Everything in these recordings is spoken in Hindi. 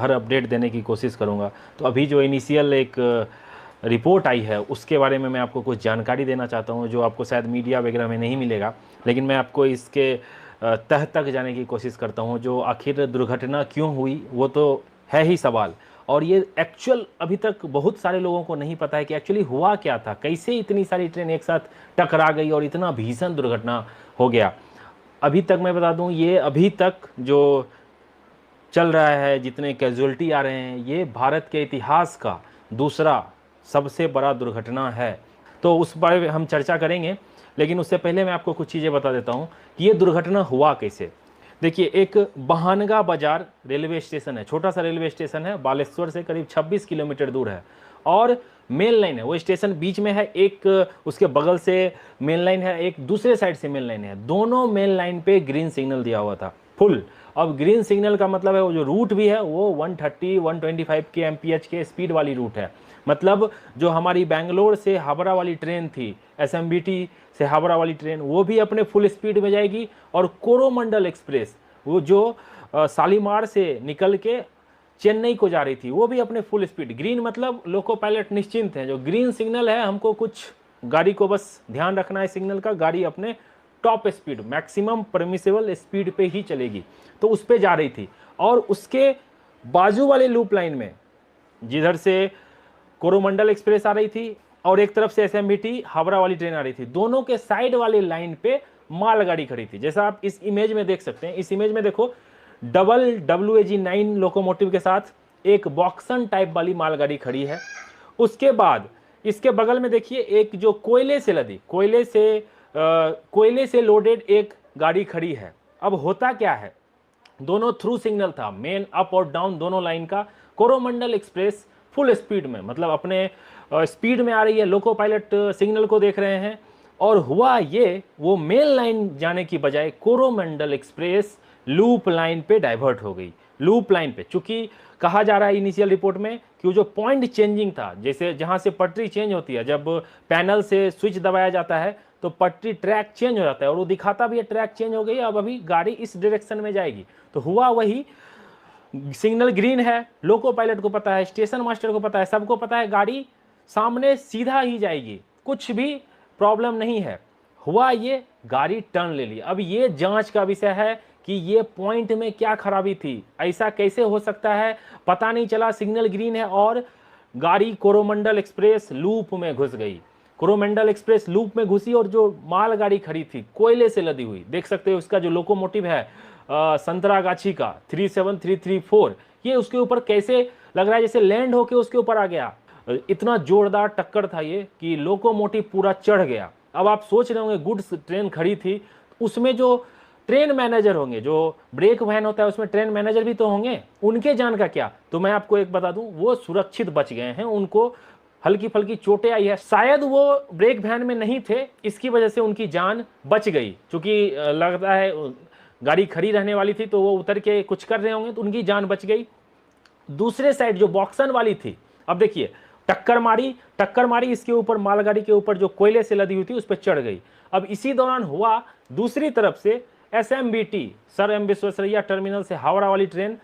हर अपडेट देने की कोशिश करूँगा। तो अभी जो इनिशियल एक रिपोर्ट आई है उसके बारे में मैं आपको कुछ जानकारी देना चाहता हूँ, जो आपको शायद मीडिया वगैरह में नहीं मिलेगा, लेकिन मैं आपको इसके तह तक जाने की कोशिश करता हूँ। जो आखिर दुर्घटना क्यों हुई वो तो है ही सवाल, और ये एक्चुअल अभी तक बहुत सारे लोगों को नहीं पता है कि एक्चुअली हुआ क्या था, कैसे इतनी सारी ट्रेन एक साथ टकरा गई और इतना भीषण दुर्घटना हो गया। अभी तक मैं बता दूं, ये अभी तक जो चल रहा है, जितने कैजुअल्टी आ रहे हैं, ये भारत के इतिहास का दूसरा सबसे बड़ा दुर्घटना है। तो उस बारे में हम चर्चा करेंगे, लेकिन उससे पहले मैं आपको कुछ चीज़ें बता देता हूँ कि ये दुर्घटना हुआ कैसे। देखिए, एक बहानगा बाजार रेलवे स्टेशन है, छोटा सा रेलवे स्टेशन है, बालेश्वर से करीब 26 किलोमीटर दूर है, और मेन लाइन है, वो स्टेशन बीच में है, एक उसके बगल से मेन लाइन है, एक दूसरे साइड से मेन लाइन है, दोनों मेन लाइन पे ग्रीन सिग्नल दिया हुआ था फुल। अब ग्रीन सिग्नल का मतलब है वो जो रूट भी है वो 130 125 के एमपीएच के स्पीड वाली रूट है। मतलब जो हमारी बेंगलोर से हावड़ा वाली ट्रेन थी, एसएमबीटी से हावड़ा वाली ट्रेन, वो भी अपने फुल स्पीड में जाएगी, और कोरोमंडल एक्सप्रेस वो जो शालीमार से निकल के चेन्नई को जा रही थी, वो भी अपने फुल स्पीड। ग्रीन मतलब लोको पायलट निश्चिंत हैं, जो ग्रीन सिग्नल है हमको कुछ गाड़ी को बस ध्यान रखना है सिग्नल का, गाड़ी अपने top speed maximum permissible speed पे ही चलेगी, तो उस पे जा रही थी। और उसके बाजू वाले लूप लाइन में जिधर से कोरोमंडल एक्सप्रेस आ रही थी और एक तरफ से एसएमबीटी हावड़ा वाली ट्रेन आ रही थी, दोनों के साइड वाले लाइन पे मालगाड़ी खड़ी थी, जैसा आप इस इमेज में देख सकते हैं। इस इमेज में देखो, डबल WAG9 लोकोमोटिव के साथ एक बॉक्सन टाइप वाली मालगाड़ी खड़ी है। उसके बाद इसके बगल में देखिए एक जो कोयले से लदी, कोयले से लोडेड एक गाड़ी खड़ी है। अब होता क्या है, दोनों थ्रू सिग्नल था, मेन अप और डाउन दोनों लाइन का। कोरोमंडल एक्सप्रेस फुल स्पीड में, मतलब अपने स्पीड में आ रही है, लोको पायलट सिग्नल को देख रहे हैं, और हुआ ये, वो मेन लाइन जाने की बजाय कोरोमंडल एक्सप्रेस लूप लाइन पे डाइवर्ट हो गई। लूप लाइन पे, चूंकि कहा जा रहा है इनिशियल रिपोर्ट में कि वो जो पॉइंट चेंजिंग था, जैसे जहां से पटरी चेंज होती है, जब पैनल से स्विच दबाया जाता है तो पटरी ट्रैक चेंज हो जाता है, और वो दिखाता भी है ट्रैक चेंज हो गई, अब अभी गाड़ी इस डायरेक्शन में जाएगी। तो हुआ वही, सिग्नल ग्रीन है, लोको पायलट को पता है, स्टेशन मास्टर को पता है, सबको पता है गाड़ी सामने सीधा ही जाएगी, कुछ भी प्रॉब्लम नहीं है। हुआ ये, गाड़ी टर्न ले ली। अब ये जांच का विषय है कि ये पॉइंट में क्या खराबी थी, ऐसा कैसे हो सकता है, पता नहीं चला। सिग्नल ग्रीन है और गाड़ी कोरोमंडल एक्सप्रेस लूप में घुस गई। कोरोमंडल एक्सप्रेस लूप में घुसी, और जो माल गाड़ी खड़ी थी कोयले से लदी हुई, देख सकते हो उसका जो लोकोमोटिव है संतरागाछी का 37334, ये उसके ऊपर कैसे लग रहा है जैसे लैंड होके उसके ऊपर आ गया। इतना जोरदार टक्कर था ये कि लोकोमोटिव पूरा चढ़ गया। अब आप सोच रहे होंगे, गुड्स ट्रेन खड़ी थी, उसमें जो ट्रेन मैनेजर होंगे, जो ब्रेक वैन होता है उसमें ट्रेन मैनेजर भी तो होंगे, उनके जान का क्या? तो मैं आपको एक बता दूं, वो सुरक्षित बच गए हैं, उनको हल्की फल्की चोटें आई है, शायद वो ब्रेक वैन में नहीं थे, इसकी वजह से उनकी जान बच गई। क्योंकि लगता है गाड़ी खड़ी रहने वाली थी तो वो उतर के कुछ कर रहे होंगे, तो उनकी जान बच गई। दूसरे साइड जो बॉक्सन वाली थी, अब देखिए टक्कर मारी, इसके ऊपर मालगाड़ी के ऊपर जो कोयले से लदी हुई थी उस पर चढ़ गई। अब इसी दौरान हुआ, दूसरी तरफ से SMBT sir M Visvesvaraya terminal से हावड़ा वाली ट्रेन,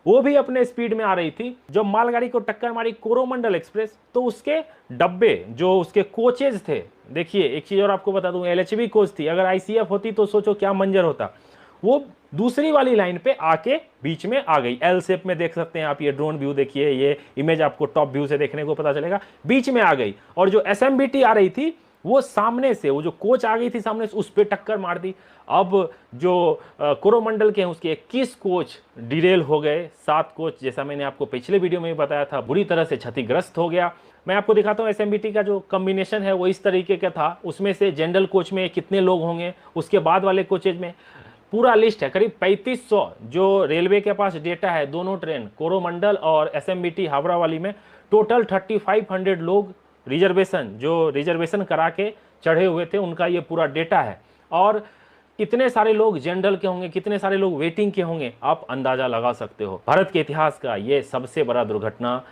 वो भी अपने स्पीड में आ रही थी, जब मालगाड़ी को टक्कर मारी कोरोमंडल एक्सप्रेस, तो उसके डब्बे, जो उसके कोचेज थे, देखिए एक चीज और आपको बता दूं, एलएचबी कोच थी, अगर आईसीएफ होती तो सोचो क्या मंजर होता। वो दूसरी वाली लाइन पे आके बीच में आ गई, एल शेप में देख सकते हैं आप, ये ड्रोन व्यू देखिए, ये इमेज आपको टॉप व्यू से देखने को पता चलेगा, बीच में आ गई। और जो एसएमबीटी आ रही थी वो सामने से, वो जो कोच आ गई थी सामने से, उस पर टक्कर मार दी। अब जो कोरोमंडल के हैं उसके 21 कोच डिरेल हो गए, 7 कोच, जैसा मैंने आपको पिछले वीडियो में भी बताया था, बुरी तरह से क्षतिग्रस्त हो गया। मैं आपको दिखाता हूँ एसएमबीटी का जो कॉम्बिनेशन है वो इस तरीके का था, उसमें से जनरल कोच में कितने लोग होंगे, उसके बाद वाले कोचेज में पूरा लिस्ट है, करीब 3500 जो रेलवे के पास डेटा है, दोनों ट्रेन कोरोमंडल और एसएमबीटी हावड़ा वाली में टोटल 3500 लोग रिजर्वेशन करा के चढ़े हुए थे, उनका ये पूरा डेटा है। और कितने सारे लोग जनरल के होंगे, कितने सारे लोग वेटिंग के होंगे, आप अंदाजा लगा सकते हो। भारत के इतिहास का ये सबसे बड़ा दुर्घटना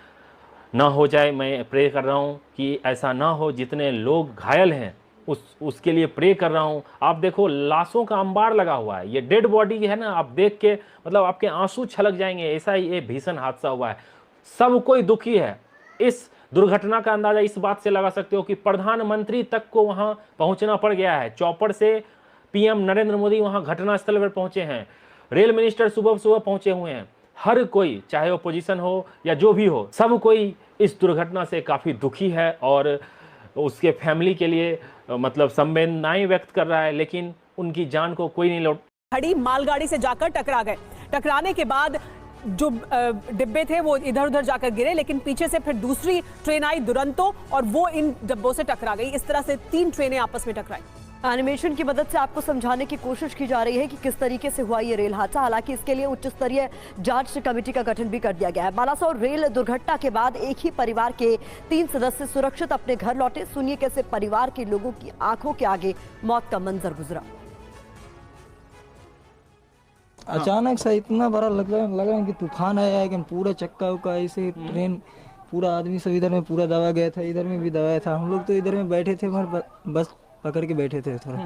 ना हो जाए, मैं प्रे कर रहा हूँ कि ऐसा ना हो। जितने लोग घायल हैं उसके लिए प्रे कर रहा हूँ। आप देखो लाशों का अंबार लगा हुआ है, ये डेड बॉडी है ना, आप देख के मतलब आपके आंसू छलक जाएंगे, ऐसा ही ये भीषण हादसा हुआ है। सब कोई दुखी है। इस दुर्घटना का अंदाजा इस बात से लगा सकते हो कि प्रधानमंत्री तक को वहां पहुंचना पड़ गया है। चौपर से पीएम नरेंद्र मोदी वहां घटनास्थल पर पहुंचे हैं, रेल मिनिस्टर सुबह सुबह पहुंचे हुए हैं। हर कोई, चाहे ओपोजिशन हो या जो भी हो, सब कोई इस दुर्घटना से काफी दुखी है और उसके फैमिली के लिए मतलब संवेदनाएं व्यक्त कर रहा है, लेकिन उनकी जान को कोई नहीं लौट। खड़ी मालगाड़ी से जाकर टकरा गए। टकराने के बाद जो डिब्बे थे वो इधर उधर जाकर गिरे, लेकिन पीछे से फिर दूसरी ट्रेन आई दुरंतो और वो इन डिब्बों से टकरा गई। इस तरह से 3 ट्रेनें आपस में टकराई। एनिमेशन की मदद से आपको समझाने की कोशिश की जा रही है कि किस तरीके से हुआ ये रेल हादसा। हालांकि इसके लिए उच्च स्तरीय जांच कमेटी का गठन भी कर दिया गया है। बालासोर रेल दुर्घटना के बाद एक ही परिवार के 3 सदस्य सुरक्षित अपने घर लौटे। सुनिए कैसे परिवार के लोगों की आंखों के आगे मौत का मंजर गुजरा। अचानक से इतना बड़ा लगा कि तूफान आया है कि पूरा चक्का उक्का ऐसे ट्रेन पूरा आदमी सब इधर में पूरा दबा गया था, इधर में भी दबाया था। हम लोग तो इधर में बैठे थे, मगर बस पकड़ के बैठे थे थोड़ा।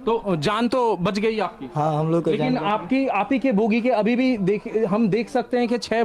तो जान तो बच गई आपकी। हाँ, हम लोग का लेकिन आप ही के बोगी के अभी भी हम देख सकते हैं कि 6